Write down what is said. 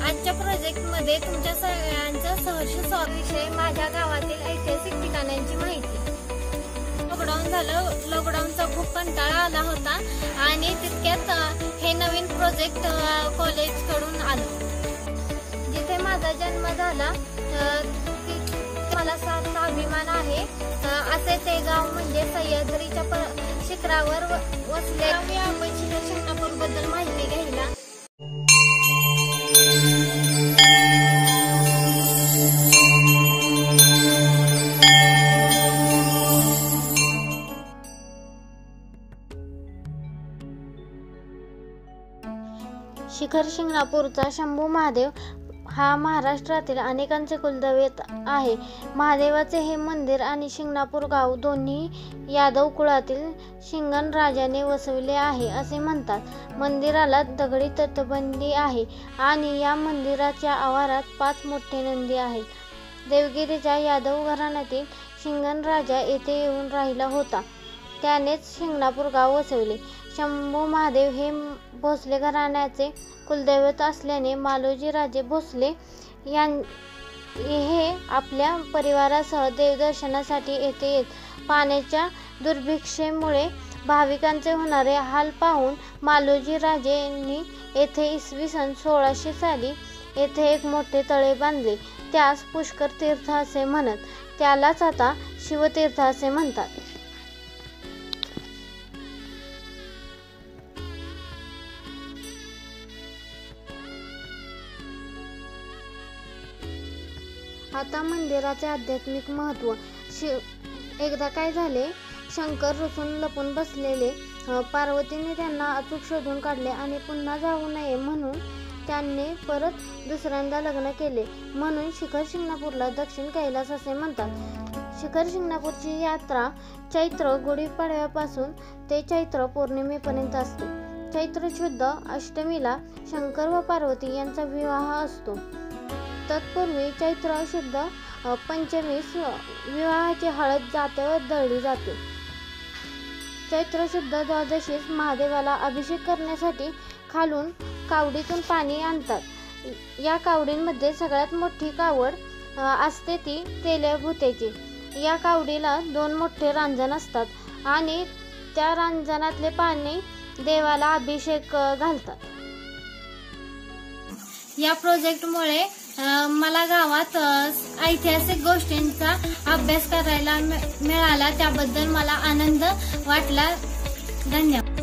आजच्या प्रोजेक्टमध्ये तुमच्या सगळ्यांचं सहर्ष विषय माझ्या गावातील ऐतिहासिक ठिकाणांची माहिती। लॉकडाऊन झालं, लॉकडाऊनचा खूप कंटाळा आला होता आणि तितक्यात हे नवीन प्रोजेक्ट कॉलेजकडून आलं। जिथे माझा जन्म झाला मला साचा अभिमान आहे। असे ते गाव म्हणजे सह्याद्रीच्या शिखरावर वसले। आपण शिंगणापूर बद्दल माहिती घ्यायला शिखर शिंगणापूरचा शंभू महादेव हा महाराष्ट्रातील अनेकांचे कुलदैवत आहे। महादेवाचे हे मंदिर आणि शिंगणापूर गाव दोन्ही यादव कुळातील शिंगण राजाने वसविले आहे असे म्हणतात। मंदिराला दगडी तटबंदी आहे आणि या मंदिराच्या आवारात 5 मोठे नंदी आहेत। देवगिरीच्या यादव घराण्यातील शिंगण राजा येथे येऊन राहिला होता, त्यानेच शिंगणापूर गाव वसविले। शंभू महादेव हे भोसले घराण्याचे कुलदैवत असल्याने मालोजी राजे भोसले हे आपल्या परिवारासह देवदर्शनासाठी येथे येत। पाण्याच्या दुर्भिक्षेमुळे भाविकांचे होणारे हाल पाहून मालोजी राजेंनी येथे इसवी सन 1600 साली येथे एक मोठे तळे बांधले, त्यास पुष्कर तीर्थ असे म्हणत, त्यालाच आता शिवतीर्थ असे म्हणतात। आता मंदिराचे आध्यात्मिक महत्त्व। एकदा काय झाले, शंकर रुसून लपून बसलेले पार्वतीने त्यांना अचूक शोधून काढले आणि पुन्हा जाऊ नये म्हणून त्यांनी परत दुसऱ्यांदा लग्न केले, म्हणून शिखर शिंगणापूरला दक्षिण कैलास असे म्हणतात। शिखर शिंगणापूरची यात्रा चैत्र गुढीपाडव्यापासून ते चैत्र पौर्णिमेपर्यंत असते। चैत्र शुद्ध अष्टमीला शंकर व पार्वती यांचा विवाह असतो। तत्पूर्वी चैत्र शुद्ध पंचमीस विवाहाची हळद जात्यावर दळली जाते। चैत्र शुद्ध द्वादशीस महादेवाला अभिषेक करण्यासाठी खालून कावडीतून पाणी आणतात। या कावडींमध्ये सगळ्यात मोठी कावड असते ती तेल्या भुत्याची। या कावडीला 2 मोठे रांजण असतात आणि त्या रांजणातले पाणी देवाला अभिषेक घालतात। या प्रोजेक्टमुळे मला गावात ऐतिहासिक गोष्टींचा अभ्यास करायला मिळाला, त्याबद्दल मला आनंद वाटला। धन्यवाद।